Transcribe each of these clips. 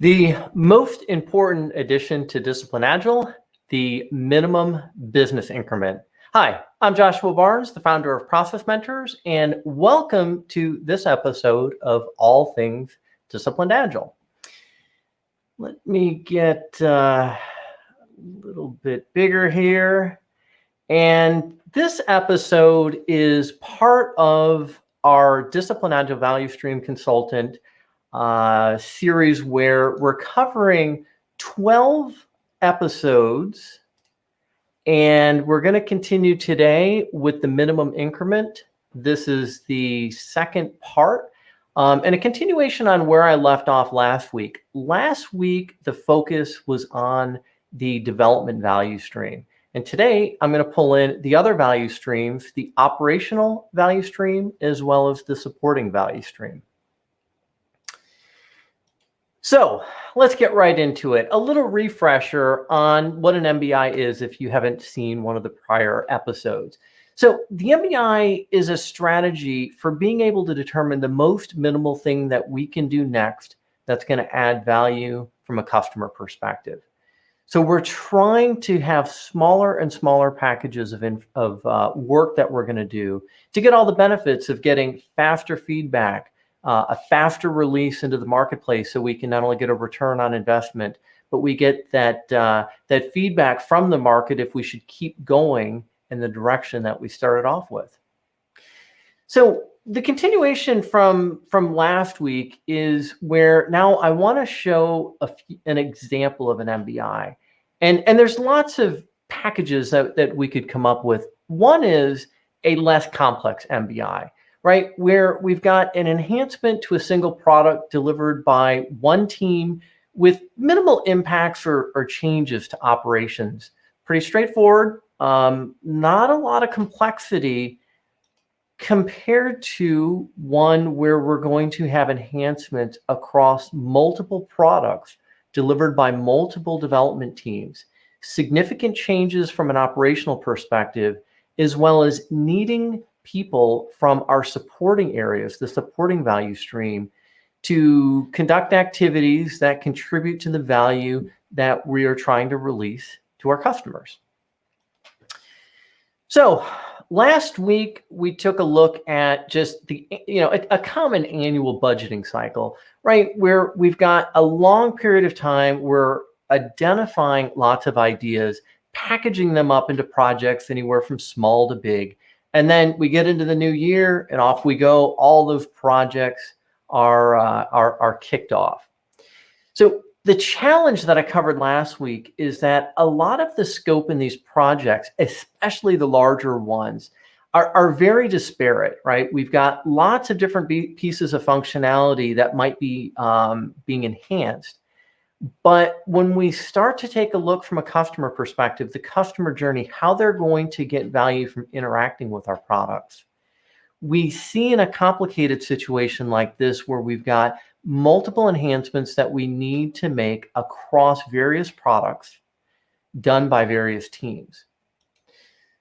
The most important addition to Discipline Agile, the Minimum Business Increment. Hi, I'm Joshua Barnes, the founder of Process Mentors, and welcome to this episode of All Things Disciplined Agile. Let me get a little bit bigger here. And this episode is part of our Discipline Agile Value Stream Consultant series where we're covering 12 episodes, and we're going to continue today with the minimum increment. This is the second part, and a continuation on where I left off last week. Last week, the focus was on the development value stream. And today, I'm going to pull in the other value streams, the operational value stream, as well as the supporting value stream. So let's get right into it. A little refresher on what an MBI is if you haven't seen one of the prior episodes. So the MBI is a strategy for being able to determine the most minimal thing that we can do next that's going to add value from a customer perspective. So we're trying to have smaller and smaller packages of work that we're going to do to get all the benefits of getting faster feedback, a faster release into the marketplace, so we can not only get a return on investment, but we get that that feedback from the market if we should keep going in the direction that we started off with. So the continuation from last week is where now I want to show an example of an MBI. And there's lots of packages that we could come up with. One is a less complex MBI, right? Where we've got an enhancement to a single product delivered by one team with minimal impacts or changes to operations. Pretty straightforward, not a lot of complexity compared to one where we're going to have enhancements across multiple products delivered by multiple development teams, significant changes from an operational perspective, as well as needing people from our supporting areas, the supporting value stream, to conduct activities that contribute to the value that we are trying to release to our customers. So last week, we took a look at just a common annual budgeting cycle, right? Where we've got a long period of time, we're identifying lots of ideas, packaging them up into projects anywhere from small to big. And then we get into the new year and off we go. All those projects are kicked off. So the challenge that I covered last week is that a lot of the scope in these projects, especially the larger ones, are very disparate, right? We've got lots of different pieces of functionality that might be being enhanced. But when we start to take a look from a customer perspective, the customer journey, how they're going to get value from interacting with our products, we see in a complicated situation like this where we've got multiple enhancements that we need to make across various products done by various teams.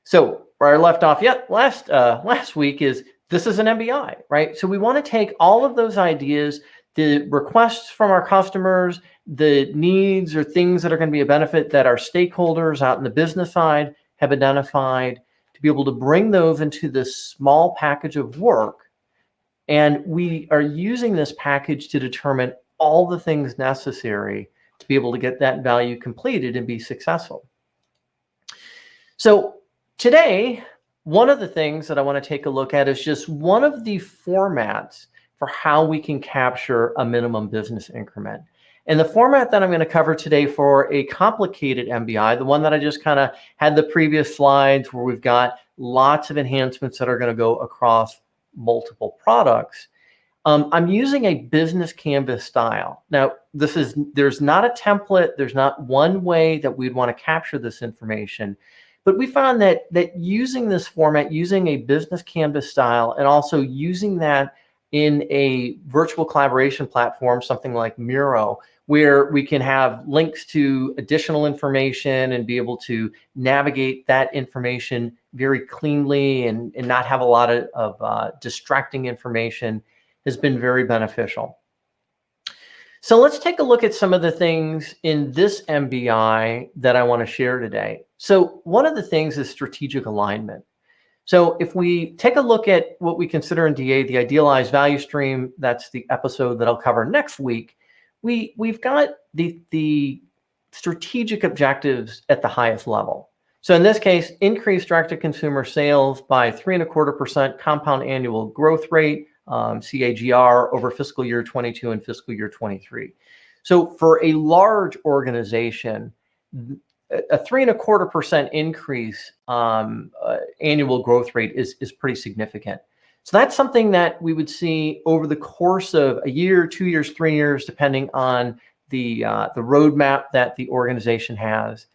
So where I left off last week is this is an MBI, right? So we want to take all of those ideas, the requests from our customers, the needs or things that are going to be a benefit that our stakeholders out in the business side have identified, to be able to bring those into this small package of work. And we are using this package to determine all the things necessary to be able to get that value completed and be successful. So today, one of the things that I want to take a look at is just one of the formats for how we can capture a minimum business increment. And the format that I'm going to cover today for a complicated MBI, the one that I just kind of had the previous slides where we've got lots of enhancements that are going to go across multiple products, I'm using a business canvas style. Now, there's not a template, there's not one way that we'd want to capture this information, but we found that using this format, using a business canvas style, and also using that in a virtual collaboration platform, something like Miro, where we can have links to additional information and be able to navigate that information very cleanly and not have a lot of distracting information, has been very beneficial. So let's take a look at some of the things in this MBI that I want to share today. So one of the things is strategic alignment. So if we take a look at what we consider in DA, the idealized value stream, that's the episode that I'll cover next week. We've got the strategic objectives at the highest level. So in this case, increase direct-to-consumer sales by 3.25% compound annual growth rate, CAGR, over fiscal year 22 and fiscal year 23. So for a large organization, a 3.25% increase annual growth rate is pretty significant. So that's something that we would see over the course of a year, 2 years, 3 years, depending on the roadmap that the organization has.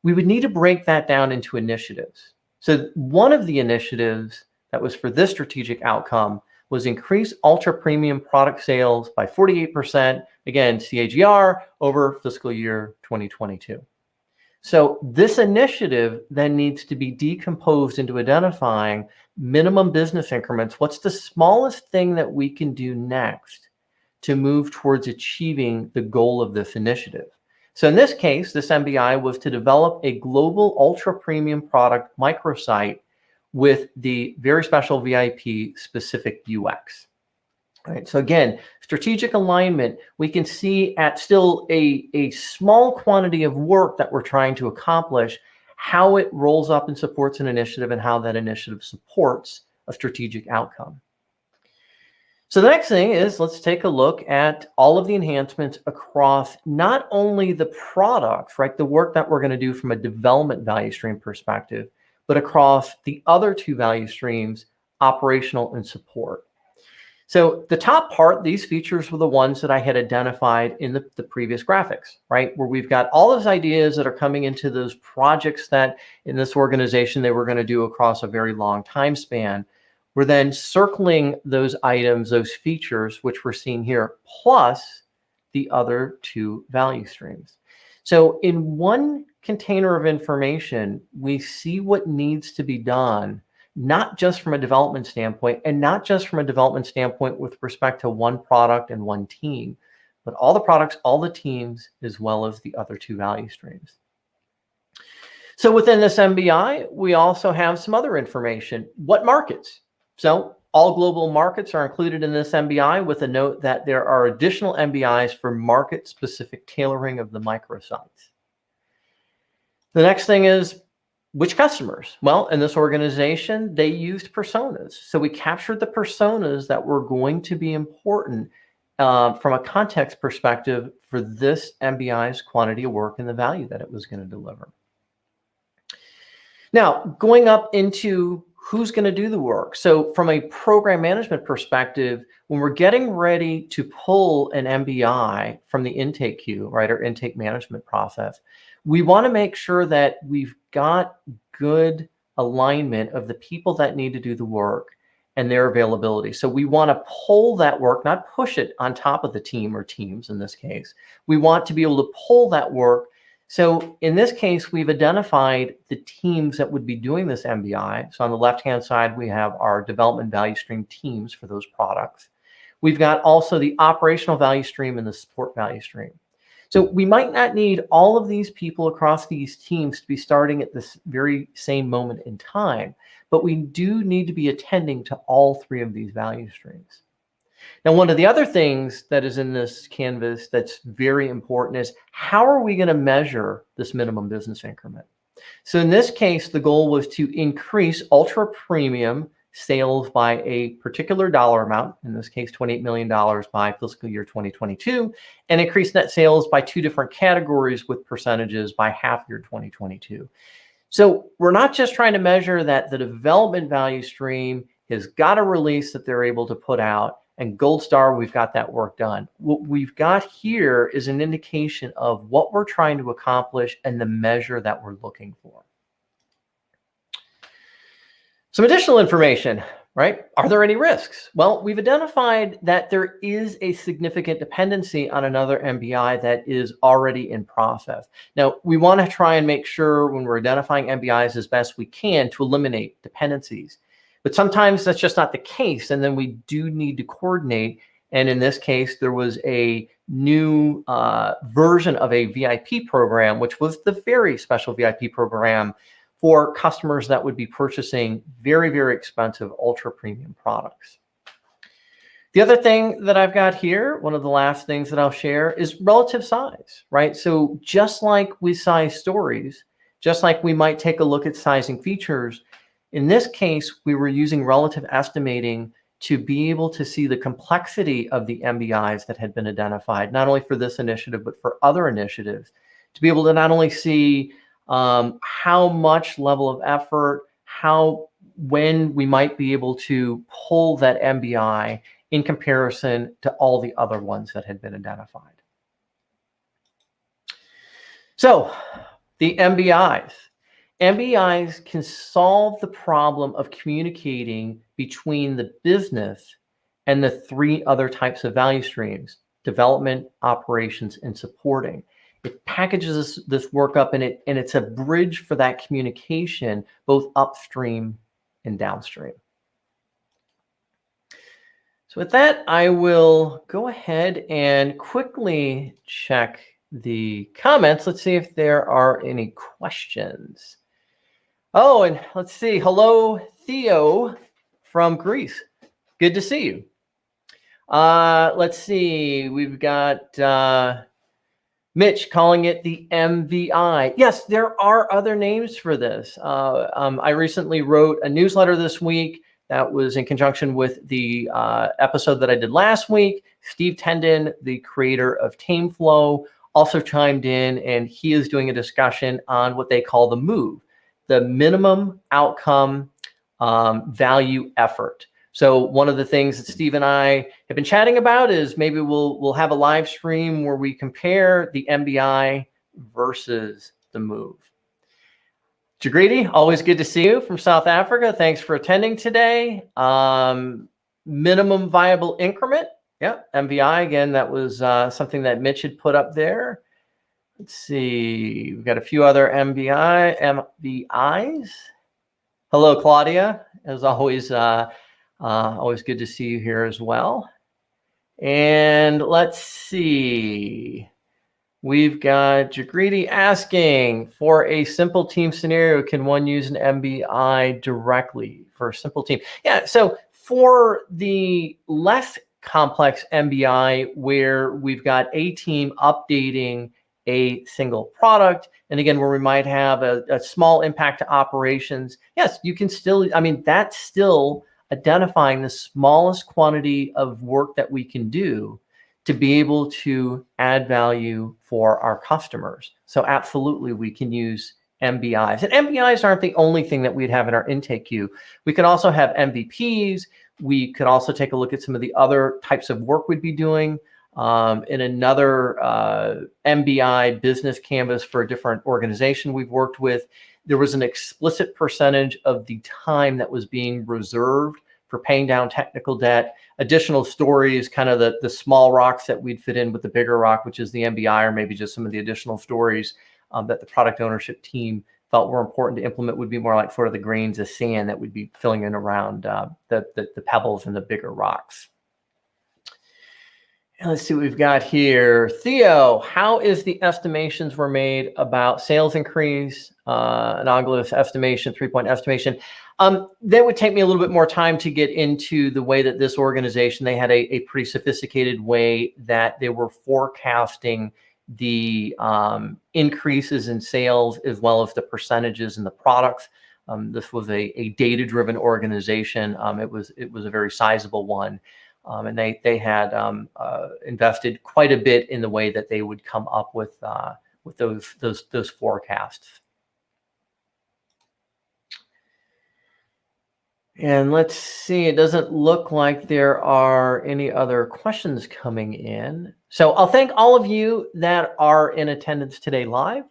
We would need to break that down into initiatives. So one of the initiatives that was for this strategic outcome was increase ultra premium product sales by 48%, again, CAGR, over fiscal year 2022. So this initiative then needs to be decomposed into identifying minimum business increments. What's the smallest thing that we can do next to move towards achieving the goal of this initiative? So in this case, this MBI was to develop a global ultra premium product microsite with the very special VIP specific UX. All right, so again, strategic alignment, we can see at still a small quantity of work that we're trying to accomplish, how it rolls up and supports an initiative and how that initiative supports a strategic outcome. So the next thing is, let's take a look at all of the enhancements across not only the products, right, the work that we're going to do from a development value stream perspective, but across the other two value streams, operational and support. So the top part, these features were the ones that I had identified in the previous graphics, right? Where we've got all those ideas that are coming into those projects that in this organization they were going to do across a very long time span. We're then circling those items, those features, which we're seeing here, plus the other two value streams. So in one container of information, we see what needs to be done, not just from a development standpoint, and not just from a development standpoint with respect to one product and one team, but all the products, all the teams, as well as the other two value streams. So within this MBI, we also have some other information. What markets? So all global markets are included in this MBI, with a note that there are additional MBIs for market-specific tailoring of the microsites. The next thing is, which customers? Well, in this organization, they used personas. So we captured the personas that were going to be important from a context perspective for this MBI's quantity of work and the value that it was going to deliver. Now, going up into who's going to do the work. So from a program management perspective, when we're getting ready to pull an MBI from the intake queue, right, or intake management process, we want to make sure that we've got good alignment of the people that need to do the work and their availability. So we want to pull that work, not push it on top of the team or teams in this case. We want to be able to pull that work. So in this case, we've identified the teams that would be doing this MBI. So on the left-hand side, we have our development value stream teams for those products. We've got also the operational value stream and the support value stream. So we might not need all of these people across these teams to be starting at this very same moment in time, but we do need to be attending to all three of these value streams. Now, one of the other things that is in this canvas that's very important is, how are we going to measure this minimum business increment? So in this case, the goal was to increase ultra premium sales by a particular dollar amount, in this case, $28 million by fiscal year 2022, and increase net sales by two different categories with percentages by half year 2022. So we're not just trying to measure that the development value stream has got a release that they're able to put out, and gold star, we've got that work done. What we've got here is an indication of what we're trying to accomplish and the measure that we're looking for. Some additional information, right? Are there any risks? Well, we've identified that there is a significant dependency on another MBI that is already in process. Now, we want to try and make sure when we're identifying MBIs as best we can to eliminate dependencies. But sometimes that's just not the case, and then we do need to coordinate. And in this case, there was a new version of a VIP program, which was the very special VIP program for customers that would be purchasing very, very expensive ultra premium products. The other thing that I've got here, one of the last things that I'll share, is relative size, right? So just like we size stories, just like we might take a look at sizing features, in this case, we were using relative estimating to be able to see the complexity of the MBIs that had been identified, not only for this initiative, but for other initiatives, to be able to not only see how much level of effort, when we might be able to pull that MBI in comparison to all the other ones that had been identified. So the MBIs. MBIs can solve the problem of communicating between the business and the three other types of value streams: development, operations, and supporting. It packages this work up and it's a bridge for that communication, both upstream and downstream. So with that, I will go ahead and quickly check the comments. Let's see if there are any questions. Oh, and let's see. Hello, Theo from Greece. Good to see you. Let's see. We've got Mitch calling it the MVI. Yes, there are other names for this. I recently wrote a newsletter this week that was in conjunction with the episode that I did last week. Steve Tendon, the creator of TameFlow, also chimed in, and he is doing a discussion on what they call the MOVE, the minimum outcome value effort. So one of the things that Steve and I have been chatting about is maybe we'll have a live stream where we compare the MBI versus the MOVE. Jagriti, always good to see you from South Africa. Thanks for attending today. Minimum viable increment. Yeah, MVI, again, that was something that Mitch had put up there. Let's see, we've got a few other MVIs. Hello, Claudia. As always, always good to see you here as well. And let's see. We've got Jagriti asking, for a simple team scenario, can one use an MBI directly for a simple team? Yeah, so for the less complex MBI, where we've got a team updating a single product, and again, where we might have a small impact to operations, yes, you can still, I mean, that's still identifying the smallest quantity of work that we can do to be able to add value for our customers. So absolutely, we can use MBIs. And MBIs aren't the only thing that we'd have in our intake queue. We could also have MVPs. We could also take a look at some of the other types of work we'd be doing. In another MBI business canvas for a different organization we've worked with, there was an explicit percentage of the time that was being reserved for paying down technical debt. Additional stories, kind of the small rocks that we'd fit in with the bigger rock, which is the MBI, or maybe just some of the additional stories that the product ownership team felt were important to implement, would be more like sort of the grains of sand that we'd be filling in around the pebbles and the bigger rocks. And let's see what we've got here. Theo, how is the estimations were made about sales increase, anomalous estimation, 3-point estimation? That would take me a little bit more time to get into the way that this organization, they had a pretty sophisticated way that they were forecasting the increases in sales as well as the percentages in the products. This was a data-driven organization. It was a very sizable one. And they had invested quite a bit in the way that they would come up with those forecasts. And let's see, it doesn't look like there are any other questions coming in. So I'll thank all of you that are in attendance today live.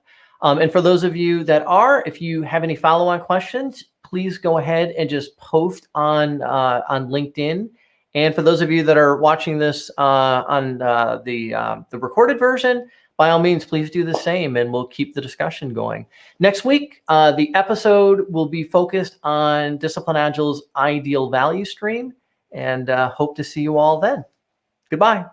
And for those of you that are, if you have any follow-on questions, please go ahead and just post on LinkedIn. And for those of you that are watching this on the recorded version, by all means, please do the same, and we'll keep the discussion going. Next week, the episode will be focused on Discipline Agile's ideal value stream, and hope to see you all then. Goodbye.